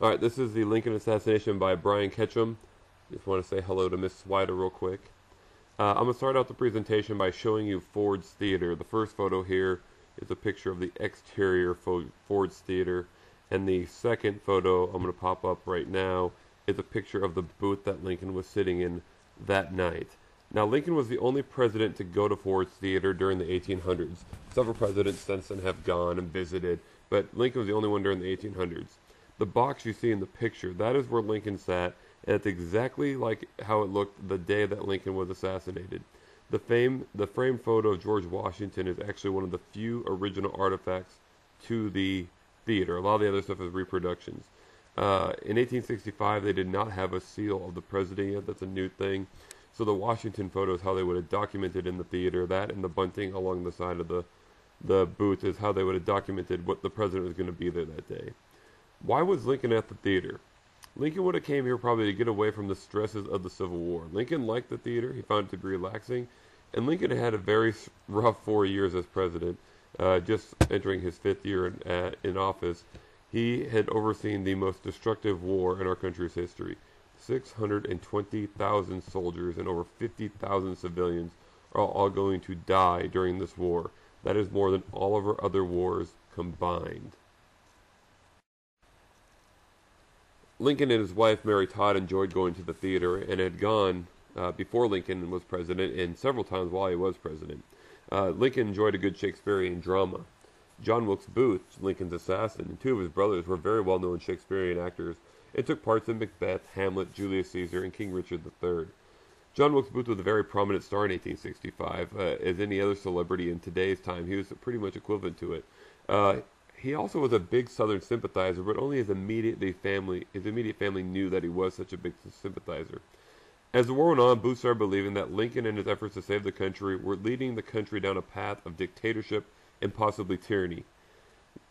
Alright, this is the Lincoln Assassination by Brian Ketchum. Just want to say hello to Miss Swider real quick. I'm going to start out the presentation by showing you Ford's Theater. The first photo here is a picture of the exterior Ford's Theater, and the second photo I'm going to pop up right now is a picture of the booth that Lincoln was sitting in that night. Now, Lincoln was the only president to go to Ford's Theater during the 1800s. Several presidents since then have gone and visited, but Lincoln was the only one during the 1800s. The box you see in the picture, that is where Lincoln sat, and it's exactly like how it looked the day that Lincoln was assassinated. The framed photo of George Washington is actually one of the few original artifacts to the theater. A lot of the other stuff is reproductions. In 1865, they did not have a seal of the president yet. That's a new thing. So the Washington photo is how they would have documented in the theater. That and the bunting along the side of the booth is how they would have documented what the president was going to be there that day. Why was Lincoln at the theater? Lincoln would have came here probably to get away from the stresses of the Civil War. Lincoln liked the theater. He found it to be relaxing. And Lincoln had a very rough 4 years as president, just entering his 5th year in office. He had overseen the most destructive war in our country's history. 620,000 soldiers and over 50,000 civilians are all going to die during this war. That is more than all of our other wars combined. Lincoln and his wife, Mary Todd, enjoyed going to the theater and had gone before Lincoln was president and several times while he was president. Lincoln enjoyed a good Shakespearean drama. John Wilkes Booth, Lincoln's assassin, and 2 of his brothers were very well-known Shakespearean actors and took parts in Macbeth, Hamlet, Julius Caesar, and King Richard III. John Wilkes Booth was a very prominent star in 1865. As any other celebrity in today's time, he was pretty much equivalent to it. He also was a big Southern sympathizer, but only his immediate family knew that he was such a big sympathizer. As the war went on, Booth started believing that Lincoln and his efforts to save the country were leading the country down a path of dictatorship and possibly tyranny.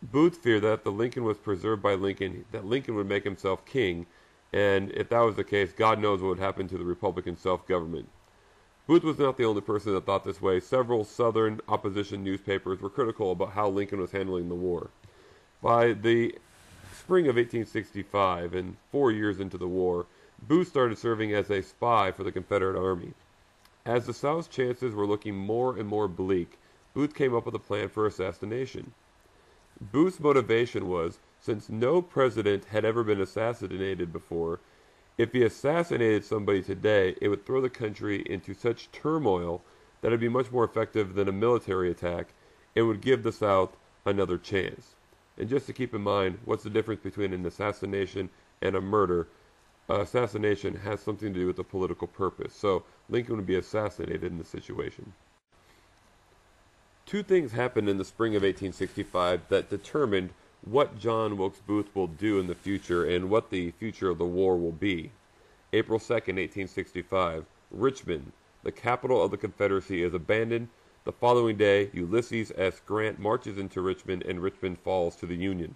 Booth feared that if the Lincoln was preserved by Lincoln, that Lincoln would make himself king, and if that was the case, God knows what would happen to the Republican self-government. Booth was not the only person that thought this way. Several Southern opposition newspapers were critical about how Lincoln was handling the war. By the spring of 1865, and 4 years into the war, Booth started serving as a spy for the Confederate Army. As the South's chances were looking more and more bleak, Booth came up with a plan for assassination. Booth's motivation was, since no president had ever been assassinated before, if he assassinated somebody today, it would throw the country into such turmoil that it would be much more effective than a military attack and would give the South another chance. And just to keep in mind, what's the difference between an assassination and a murder? Assassination has something to do with a political purpose. So Lincoln would be assassinated in this situation. 2 things happened in the spring of 1865 that determined what John Wilkes Booth will do in the future and what the future of the war will be. April 2nd, 1865, Richmond, the capital of the Confederacy, is abandoned. The following day, Ulysses S. Grant marches into Richmond and Richmond falls to the Union.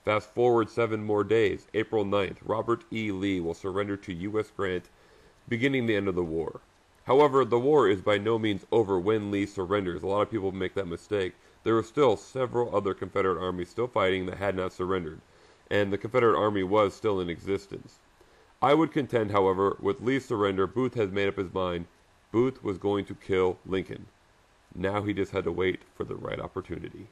Fast forward 7 more days, April 9th, Robert E. Lee will surrender to U.S. Grant, beginning the end of the war. However, the war is by no means over when Lee surrenders. A lot of people make that mistake. There were still several other Confederate armies still fighting that had not surrendered, and the Confederate Army was still in existence. I would contend, however, with Lee's surrender, Booth had made up his mind. Booth was going to kill Lincoln. Now he just had to wait for the right opportunity.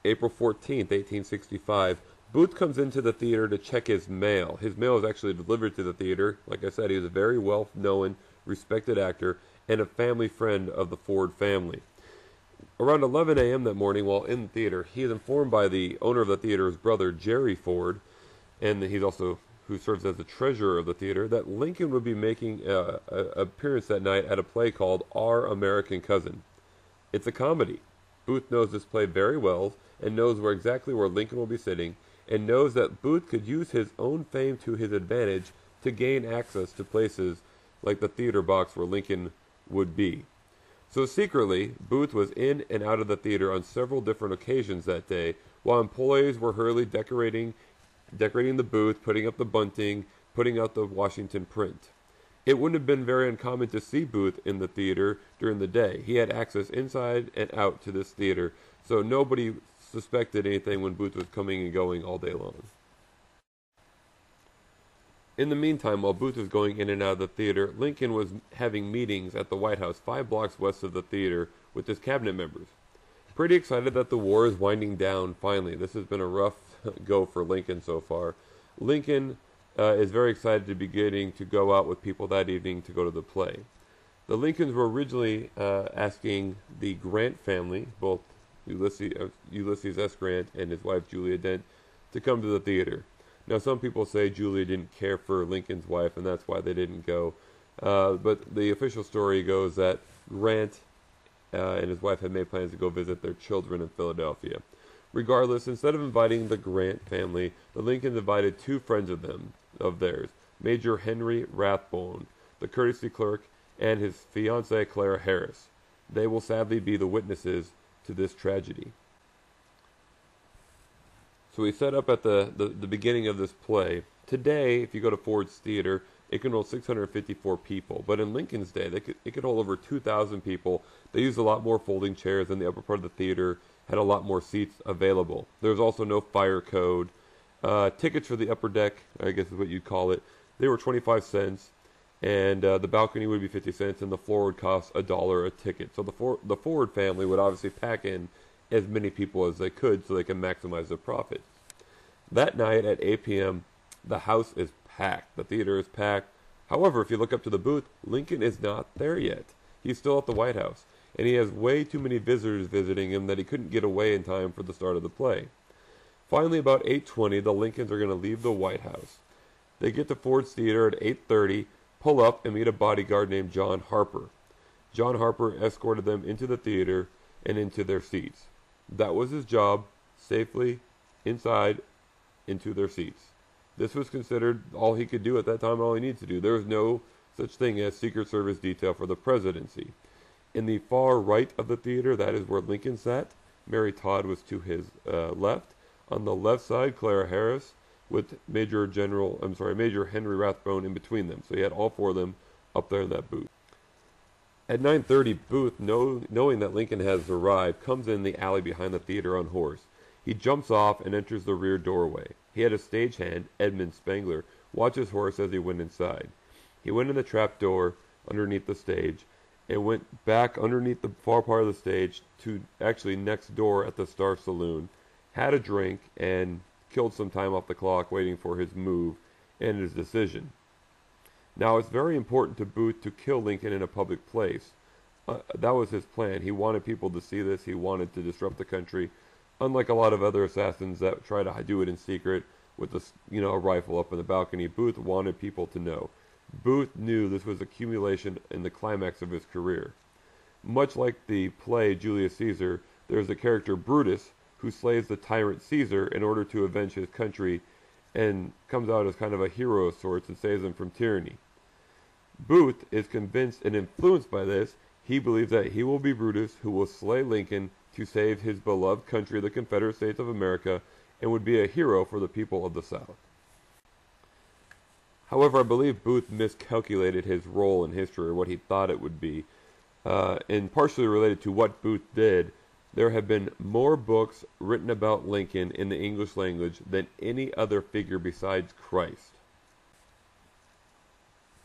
April 14th, 1865, Booth comes into the theater to check his mail. His mail is actually delivered to the theater. Like I said, he was a very well-known, respected actor and a family friend of the Ford family. Around 11 a.m. that morning, while in the theater, he is informed by the owner of the theater's brother, Jerry Ford, and he's also who serves as the treasurer of the theater, that Lincoln would be making an appearance that night at a play called Our American Cousin. It's a comedy. Booth knows this play very well and knows exactly where Lincoln will be sitting, and knows that Booth could use his own fame to his advantage to gain access to places like the theater box where Lincoln would be. So secretly, Booth was in and out of the theater on several different occasions that day, while employees were hurriedly decorating the booth, putting up the bunting, putting out the Washington print. It wouldn't have been very uncommon to see Booth in the theater during the day. He had access inside and out to this theater, so nobody suspected anything when Booth was coming and going all day long. In the meantime, while Booth was going in and out of the theater, Lincoln was having meetings at the White House 5 blocks west of the theater with his cabinet members. Pretty excited that the war is winding down finally. This has been a rough go for Lincoln so far. Lincoln is very excited to be getting to go out with people that evening to go to the play. The Lincolns were originally asking the Grant family, both Ulysses S. Grant and his wife Julia Dent, to come to the theater. Now, some people say Julia didn't care for Lincoln's wife, and that's why they didn't go. But the official story goes that Grant and his wife had made plans to go visit their children in Philadelphia. Regardless, instead of inviting the Grant family, the Lincolns invited 2 friends of theirs, Major Henry Rathbone, the courtesy clerk, and his fiancée Clara Harris. They will sadly be the witnesses to this tragedy. So we set up at the beginning of this play. Today, if you go to Ford's Theater, it can hold 654 people. But in Lincoln's day, it could hold over 2,000 people. They used a lot more folding chairs, and the upper part of the theater had a lot more seats available. There was also no fire code. Tickets for the upper deck, I guess is what you'd call it, they were 25 cents. And the balcony would be 50 cents, and the floor would cost $1 a ticket. So the Ford family would obviously pack in as many people as they could so they can maximize their profits. That night at 8 p.m., the house is packed. The theater is packed. However, if you look up to the booth, Lincoln is not there yet. He's still at the White House, and he has way too many visitors visiting him that he couldn't get away in time for the start of the play. Finally, about 8:20, the Lincolns are going to leave the White House. They get to Ford's Theater at 8:30, pull up, and meet a bodyguard named John Harper. John Harper escorted them into the theater and into their seats. That was his job, safely inside into their seats. This was considered all he could do at that time, all he needed to do. There was no such thing as Secret Service detail for the presidency. In the far right of the theater, that is where Lincoln sat. Mary Todd was to his left. On the left side, Clara Harris, with Major Henry Rathbone in between them. So he had all 4 of them up there in that booth. At 9:30, Booth, knowing that Lincoln has arrived, comes in the alley behind the theater on horse. He jumps off and enters the rear doorway. He had a stagehand, Edmund Spangler, watch his horse as he went inside. He went in the trap door underneath the stage and went back underneath the far part of the stage to actually next door at the Star Saloon, had a drink, and killed some time off the clock waiting for his move and his decision. Now, it's very important to Booth to kill Lincoln in a public place. That was his plan. He wanted people to see this. He wanted to disrupt the country. Unlike a lot of other assassins that try to do it in secret with a rifle up in the balcony, Booth wanted people to know. Booth knew this was accumulation in the climax of his career. Much like the play Julius Caesar, there is a character Brutus who slays the tyrant Caesar in order to avenge his country and comes out as kind of a hero of sorts and saves him from tyranny. Booth is convinced and influenced by this. He believes that he will be Brutus who will slay Lincoln to save his beloved country, the Confederate States of America, and would be a hero for the people of the South. However, I believe Booth miscalculated his role in history, or what he thought it would be. And partially related to what Booth did, there have been more books written about Lincoln in the English language than any other figure besides Christ.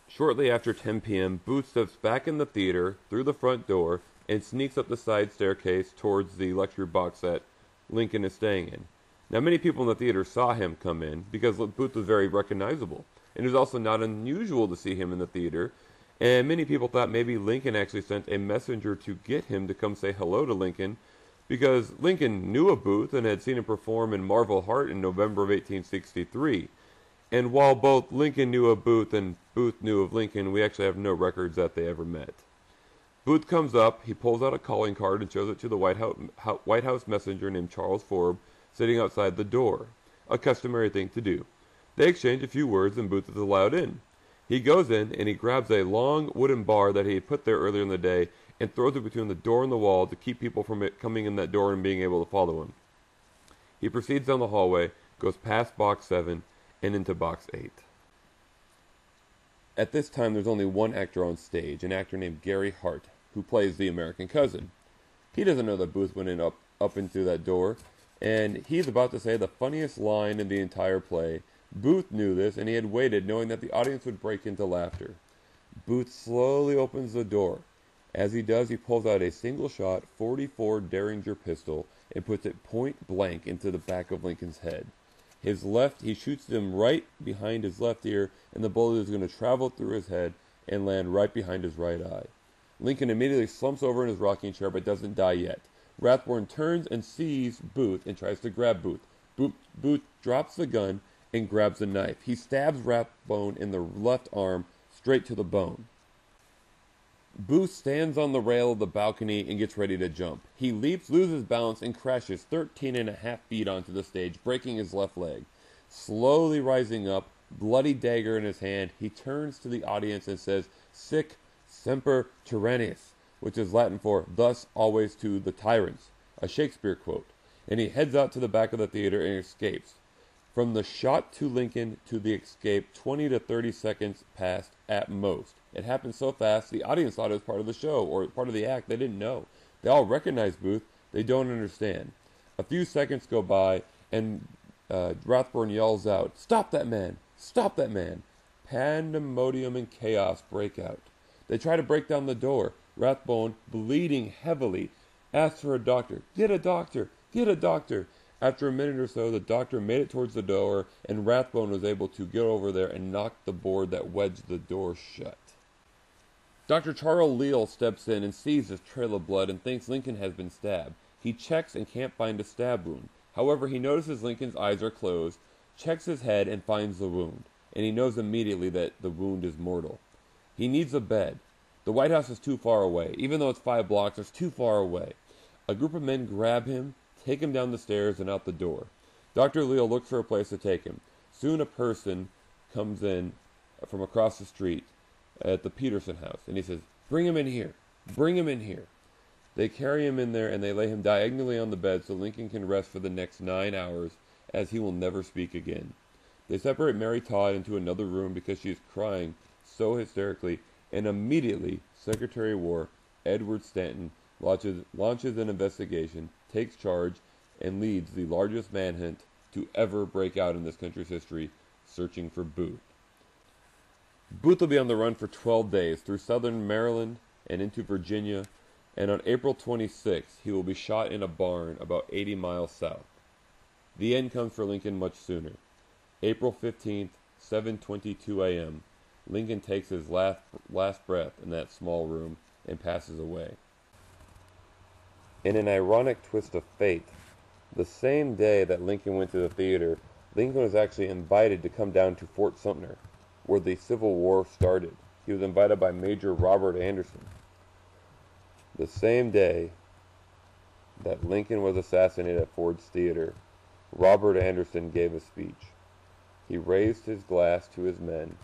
Shortly after 10 p.m., Booth steps back in the theater through the front door and sneaks up the side staircase towards the luxury box that Lincoln is staying in. Now, many people in the theater saw him come in because Booth was very recognizable. And it was also not unusual to see him in the theater. And many people thought maybe Lincoln actually sent a messenger to get him to come say hello to Lincoln, because Lincoln knew of Booth and had seen him perform in Marble Hart in November of 1863. And while both Lincoln knew of Booth and Booth knew of Lincoln, we actually have no records that they ever met. Booth comes up, he pulls out a calling card and shows it to the White House messenger named Charles Forbes, sitting outside the door, a customary thing to do. They exchange a few words and Booth is allowed in. He goes in and he grabs a long wooden bar that he had put there earlier in the day and throws it between the door and the wall to keep people from coming in that door and being able to follow him. He proceeds down the hallway, goes past box 7, and into box 8. At this time, there's only one actor on stage, an actor named Gary Hart, who plays the American cousin. He doesn't know that Booth went in up into that door. and he's about to say the funniest line in the entire play. Booth knew this, and he had waited, knowing that the audience would break into laughter. Booth slowly opens the door. As he does, he pulls out a single-shot .44 Derringer pistol and puts it point blank into the back of Lincoln's head. He shoots him right behind his left ear, and the bullet is going to travel through his head and land right behind his right eye. Lincoln immediately slumps over in his rocking chair, but doesn't die yet. Rathbone turns and sees Booth and tries to grab Booth. Booth drops the gun and grabs a knife. He stabs Rathbone in the left arm, straight to the bone. Booth stands on the rail of the balcony and gets ready to jump. He leaps, loses balance, and crashes 13.5 feet onto the stage, breaking his left leg. Slowly rising up, bloody dagger in his hand, he turns to the audience and says, "Sic semper tyrannis," which is Latin for "thus always to the tyrants," a Shakespeare quote, and he heads out to the back of the theater and escapes. From the shot to Lincoln to the escape, 20 to 30 seconds passed at most. It happened so fast, the audience thought it was part of the show or part of the act. They didn't know. They all recognize Booth. They don't understand. A few seconds go by, and Rathbone yells out, "Stop that man! Stop that man!" Pandemonium and chaos break out. They try to break down the door. Rathbone, bleeding heavily, asks for a doctor. "Get a doctor! Get a doctor!" After a minute or so, the doctor made it towards the door, and Rathbone was able to get over there and knock the board that wedged the door shut. Dr. Charles Leal steps in and sees this trail of blood and thinks Lincoln has been stabbed. He checks and can't find a stab wound. However, he notices Lincoln's eyes are closed, checks his head, and finds the wound. And he knows immediately that the wound is mortal. He needs a bed. The White House is too far away. Even though it's 5 blocks, it's too far away. A group of men grab him, take him down the stairs and out the door. Dr. Leal looks for a place to take him. Soon a person comes in from across the street at the Peterson house, and he says, "Bring him in here. Bring him in here." They carry him in there, and they lay him diagonally on the bed so Lincoln can rest for the next 9 hours, as he will never speak again. They separate Mary Todd into another room because she is crying so hysterically, and immediately Secretary of War Edward Stanton launches an investigation, takes charge, and leads the largest manhunt to ever break out in this country's history, searching for Booth. Booth will be on the run for 12 days through southern Maryland and into Virginia, and on April 26th, he will be shot in a barn about 80 miles south. The end comes for Lincoln much sooner. April 15th, 7:22 a.m., Lincoln takes his last breath in that small room and passes away. In an ironic twist of fate, the same day that Lincoln went to the theater, Lincoln was actually invited to come down to Fort Sumter, where the Civil War started. He was invited by Major Robert Anderson. The same day that Lincoln was assassinated at Ford's Theater, Robert Anderson gave a speech. He raised his glass to his men,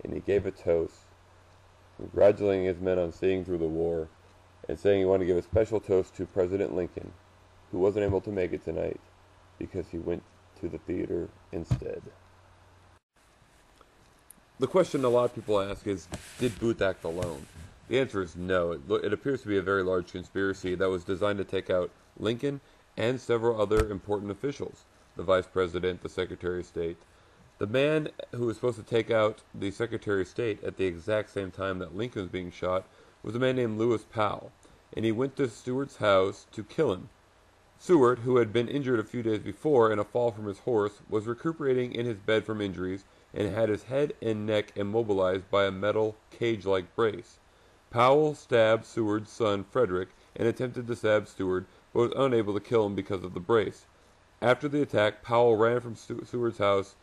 and he gave a toast, congratulating his men on seeing through the war, and saying he wanted to give a special toast to President Lincoln, who wasn't able to make it tonight because he went to the theater instead. The question a lot of people ask is, did Booth act alone? The answer is no. It appears to be a very large conspiracy that was designed to take out Lincoln and several other important officials, the Vice President, the Secretary of State. The man who was supposed to take out the Secretary of State at the exact same time that Lincoln was being shot was a man named Lewis Powell, and he went to Seward's house to kill him. Seward, who had been injured a few days before in a fall from his horse, was recuperating in his bed from injuries and had his head and neck immobilized by a metal cage-like brace. Powell stabbed Seward's son Frederick and attempted to stab Seward, but was unable to kill him because of the brace. After the attack, Powell ran from Seward's house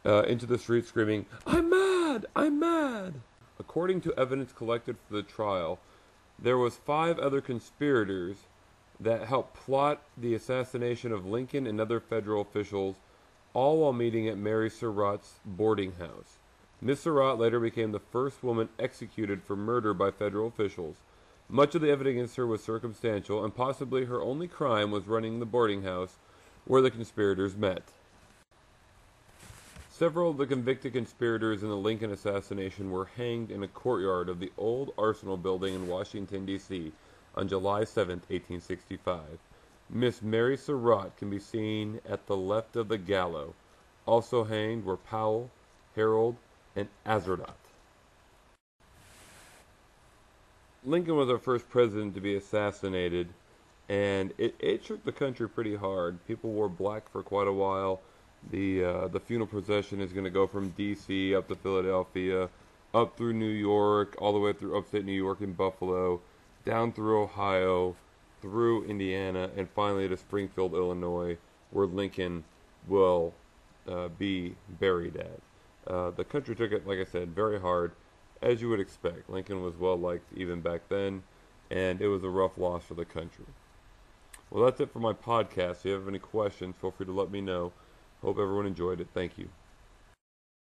into the street screaming, "I'm mad! I'm mad!" According to evidence collected for the trial, there was 5 other conspirators that helped plot the assassination of Lincoln and other federal officials, all while meeting at Mary Surratt's boarding house. Miss Surratt later became the first woman executed for murder by federal officials. Much of the evidence against her was circumstantial, and possibly her only crime was running the boarding house where the conspirators met. Several of the convicted conspirators in the Lincoln assassination were hanged in a courtyard of the old Arsenal building in Washington, D.C. on July 7, 1865. Miss Mary Surratt can be seen at the left of the gallows. Also hanged were Powell, Harold, and Azerdat. Lincoln was our first president to be assassinated, and it shook the country pretty hard. People wore black for quite a while. The funeral procession is going to go from D.C. up to Philadelphia, up through New York, all the way through upstate New York and Buffalo, down through Ohio, through Indiana, and finally to Springfield, Illinois, where Lincoln will be buried at. The country took it, like I said, very hard, as you would expect. Lincoln was well liked even back then, and it was a rough loss for the country. Well, that's it for my podcast. If you have any questions, feel free to let me know. Hope everyone enjoyed it. Thank you.